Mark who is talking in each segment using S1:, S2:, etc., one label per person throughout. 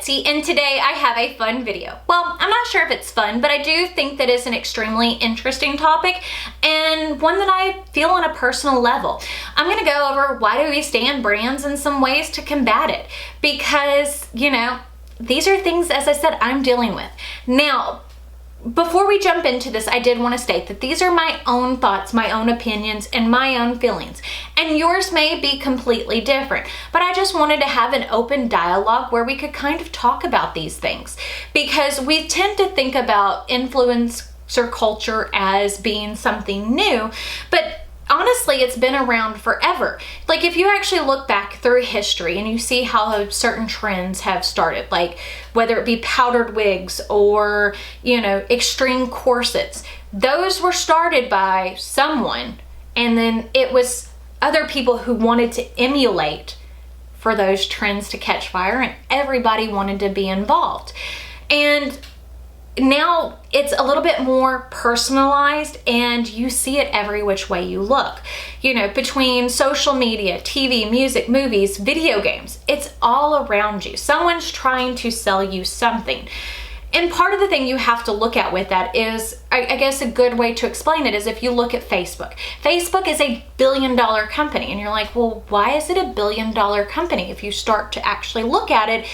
S1: Betsy, and today I have a fun video. Well, I'm not sure if it's fun, but I do think that it's an extremely interesting topic and one that I feel on a personal level. I'm gonna go over why do we stand brands and some ways to combat it, because, you know, these are things, as I said, I'm dealing with. Now, before we jump into this, I did want to state that these are my own thoughts, my own opinions, and my own feelings. And yours may be completely different. But I just wanted to have an open dialogue where we could kind of talk about these things. Because we tend to think about influencer culture as being something new, but honestly, it's been around forever. Like if you actually look back through history and you see how certain trends have started, like whether it be powdered wigs or, you know, extreme corsets, those were started by someone, and then it was other people who wanted to emulate for those trends to catch fire, and everybody wanted to be involved. And now it's a little bit more personalized, and you see it every which way you look. You know, between social media, TV, music, movies, video games, it's all around you. Someone's trying to sell you something. And part of the thing you have to look at with that is, I guess a good way to explain it is if you look at Facebook. Facebook is a billion-dollar company, and you're like, well, why is it a billion-dollar company? If you start to actually look at it,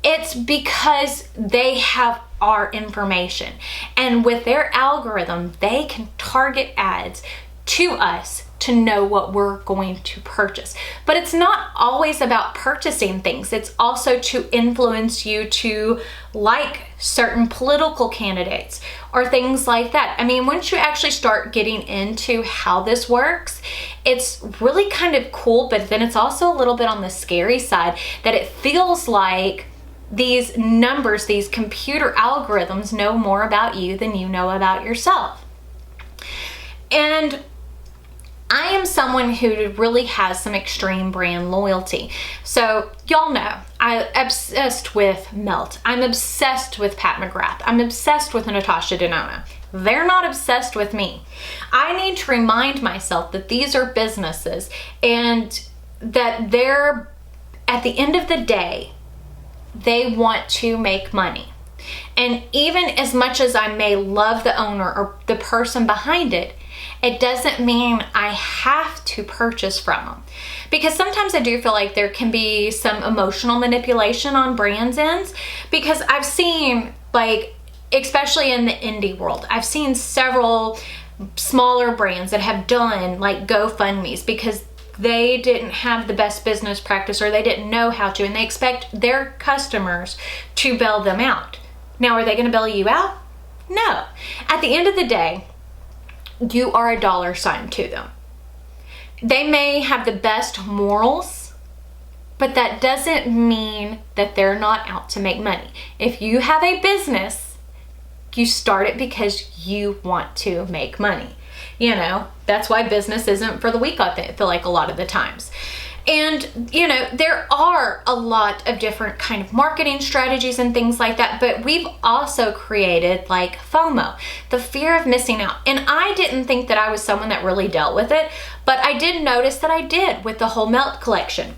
S1: it's because they have our information, and with their algorithm they can target ads to us to know what we're going to purchase. But it's not always about purchasing things, it's also to influence you to like certain political candidates or things like that. I mean, once you actually start getting into how this works, it's really kind of cool, but then it's also a little bit on the scary side that it feels like these numbers, these computer algorithms know more about you than you know about yourself. And I am someone who really has some extreme brand loyalty. So y'all know I'm obsessed with Melt. I'm obsessed with Pat McGrath. I'm obsessed with Natasha Denona. They're not obsessed with me. I need to remind myself that these are businesses and that they're, at the end of the day, they want to make money. And even as much as I may love the owner or the person behind it, it doesn't mean I have to purchase from them. Because sometimes I do feel like there can be some emotional manipulation on brands' ends, because I've seen, like, especially in the indie world, I've seen several smaller brands that have done like GoFundMes because they didn't have the best business practice or they didn't know how to, and they expect their customers to bail them out. Now, are they going to bail you out? No. At the end of the day, you are a dollar sign to them. They may have the best morals, but that doesn't mean that they're not out to make money. If you have a business, you start it because you want to make money. You know, that's why business isn't for the weak, I feel like, a lot of the times. And, you know, there are a lot of different kind of marketing strategies and things like that, but we've also created like FOMO, the fear of missing out. And I didn't think that I was someone that really dealt with it, but I did notice that I did with the whole Melt collection.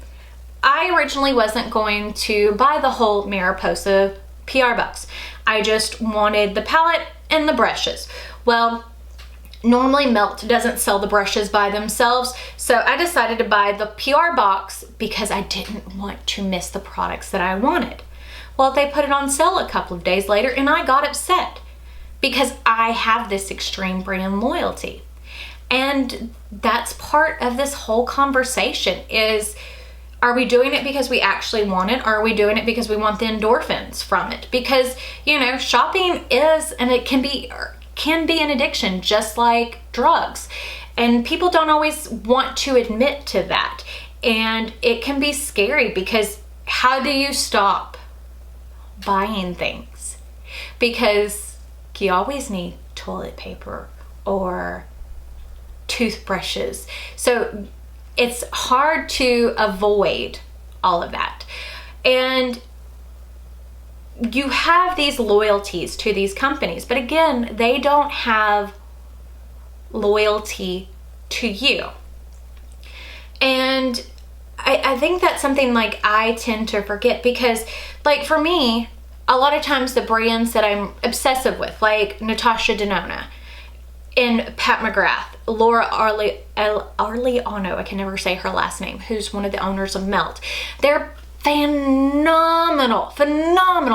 S1: I originally wasn't going to buy the whole Mariposa PR box. I just wanted the palette and the brushes. Well, normally Melt doesn't sell the brushes by themselves, so I decided to buy the PR box because I didn't want to miss the products that I wanted. Well, they put it on sale a couple of days later and I got upset because I have this extreme brand loyalty. And that's part of this whole conversation is, are we doing it because we actually want it, or are we doing it because we want the endorphins from it? Because, you know, shopping is, and it can be an addiction, just like drugs, and people don't always want to admit to that, and it can be scary because how do you stop buying things? Because you always need toilet paper or toothbrushes, so it's hard to avoid all of that. And you have these loyalties to these companies, but again, they don't have loyalty to you. And I think that's something like I tend to forget, because like for me, a lot of times the brands that I'm obsessive with, like Natasha Denona and Pat McGrath, Laura Arliano, I can never say her last name, who's one of the owners of Melt. They're phenomenal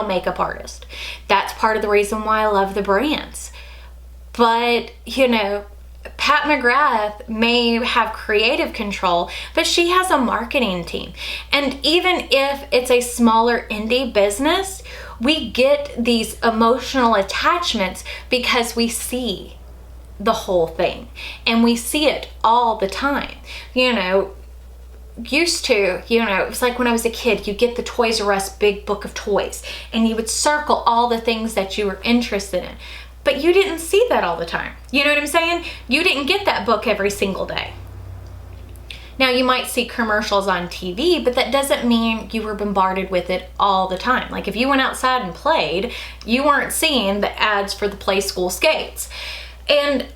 S1: makeup artists. That's part of the reason why I love the brands. But, you know, Pat McGrath may have creative control, but she has a marketing team. And even if it's a smaller indie business, we get these emotional attachments because we see the whole thing and we see it all the time. You know, used to, you know, it was like when I was a kid, you get the Toys R Us big book of toys and you would circle all the things that you were interested in. But you didn't see that all the time. You know what I'm saying? You didn't get that book every single day. Now you might see commercials on TV, but that doesn't mean you were bombarded with it all the time. Like if you went outside and played, you weren't seeing the ads for the Play School skates. And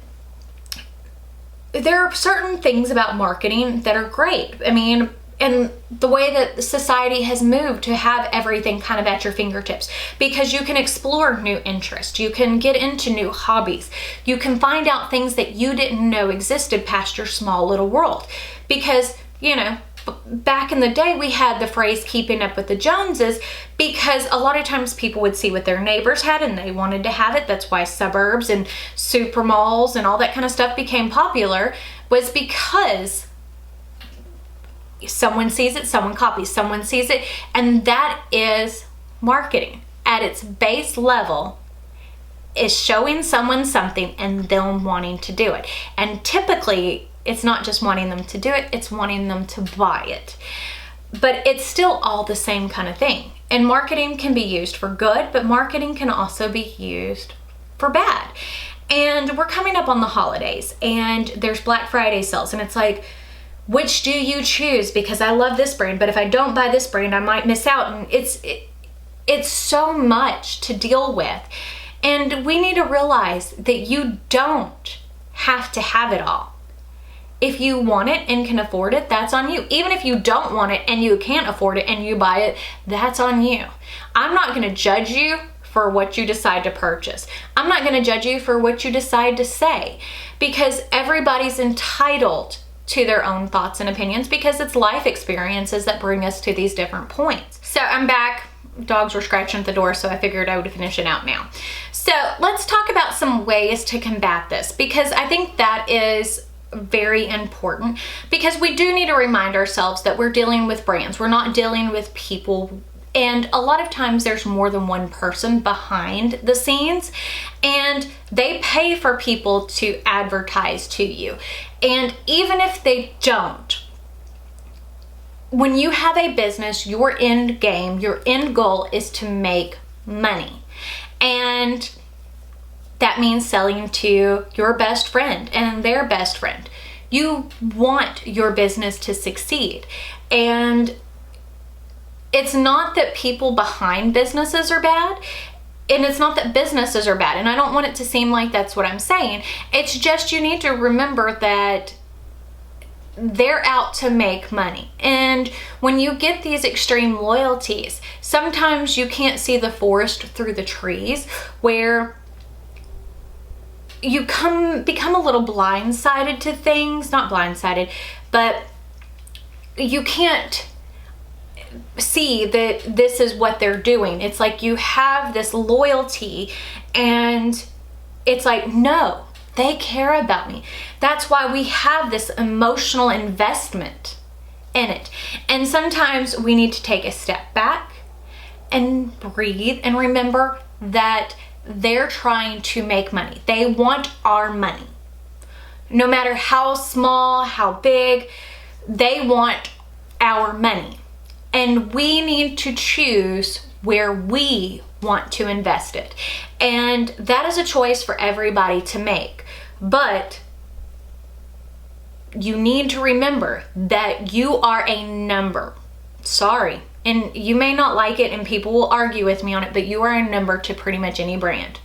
S1: there are certain things about marketing that are great. I mean, and the way that society has moved to have everything kind of at your fingertips, because you can explore new interests, you can get into new hobbies, you can find out things that you didn't know existed past your small little world. Because, you know, back in the day we had the phrase keeping up with the Joneses, because a lot of times people would see what their neighbors had and they wanted to have it. That's why suburbs and super malls and all that kind of stuff became popular, was because someone sees it, someone copies, someone sees it, and that is marketing. At its base level is showing someone something and them wanting to do it. And typically it's not just wanting them to do it, it's wanting them to buy it. But it's still all the same kind of thing. And marketing can be used for good, but marketing can also be used for bad. And we're coming up on the holidays and there's Black Friday sales, and it's like, which do you choose? Because I love this brand, but if I don't buy this brand, I might miss out. And it's so much to deal with. And we need to realize that you don't have to have it all. If you want it and can afford it, that's on you. Even if you don't want it and you can't afford it and you buy it, that's on you. I'm not gonna judge you for what you decide to purchase. I'm not gonna judge you for what you decide to say, because everybody's entitled to their own thoughts and opinions, because it's life experiences that bring us to these different points. So I'm back. Dogs were scratching at the door, so I figured I would finish it out now. So let's talk about some ways to combat this, because I think that is very important, because we do need to remind ourselves that we're dealing with brands. We're not dealing with people. And a lot of times there's more than one person behind the scenes, and they pay for people to advertise to you. And even if they don't, when you have a business, your end game, your end goal is to make money. And that means selling to your best friend and their best friend. You want your business to succeed. And it's not that people behind businesses are bad, and it's not that businesses are bad, and I don't want it to seem like that's what I'm saying. It's just you need to remember that they're out to make money. And when you get these extreme loyalties, sometimes you can't see the forest through the trees, where you become a little blindsided to things. Not blindsided, but you can't see that this is what they're doing. It's like you have this loyalty and it's like, no, they care about me. That's why we have this emotional investment in it. And sometimes we need to take a step back and breathe and remember that they're trying to make money. They want our money. No matter how small, how big, they want our money. And we need to choose where we want to invest it. And that is a choice for everybody to make. But you need to remember that you are a number. Sorry. And you may not like it and people will argue with me on it, but you are a number to pretty much any brand.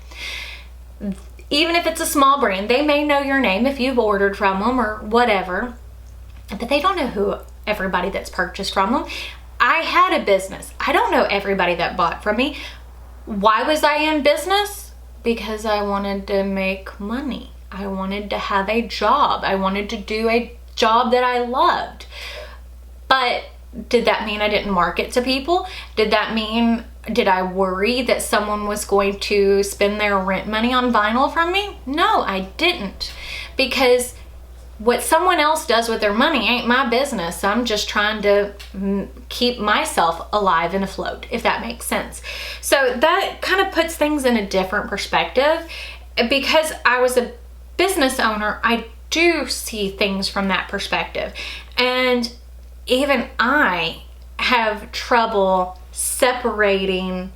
S1: Even if it's a small brand, they may know your name if you've ordered from them or whatever, but they don't know who everybody that's purchased from them. I had a business. I don't know everybody that bought from me. Why was I in business? Because I wanted to make money. I wanted to have a job. I wanted to do a job that I loved. But did that mean I didn't market to people? Did I worry that someone was going to spend their rent money on vinyl from me? No, I didn't. Because what someone else does with their money ain't my business. I'm just trying to keep myself alive and afloat, if that makes sense. So that kind of puts things in a different perspective. Because I was a business owner, I do see things from that perspective. And even I have trouble separating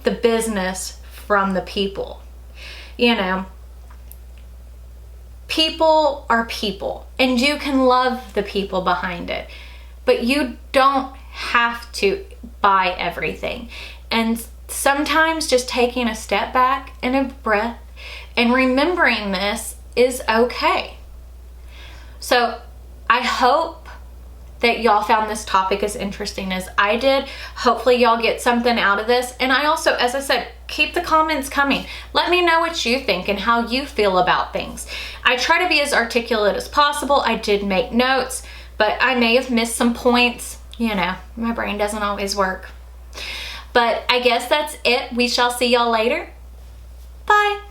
S1: the business from the people. You know, people are people, and you can love the people behind it, but you don't have to buy everything. And sometimes just taking a step back and a breath and remembering this is okay. So I hope that y'all found this topic as interesting as I did. Hopefully y'all get something out of this. And I also, as I said, keep the comments coming. Let me know what you think and how you feel about things. I try to be as articulate as possible. I did make notes, but I may have missed some points. You know, my brain doesn't always work. But I guess that's it. We shall see y'all later. Bye.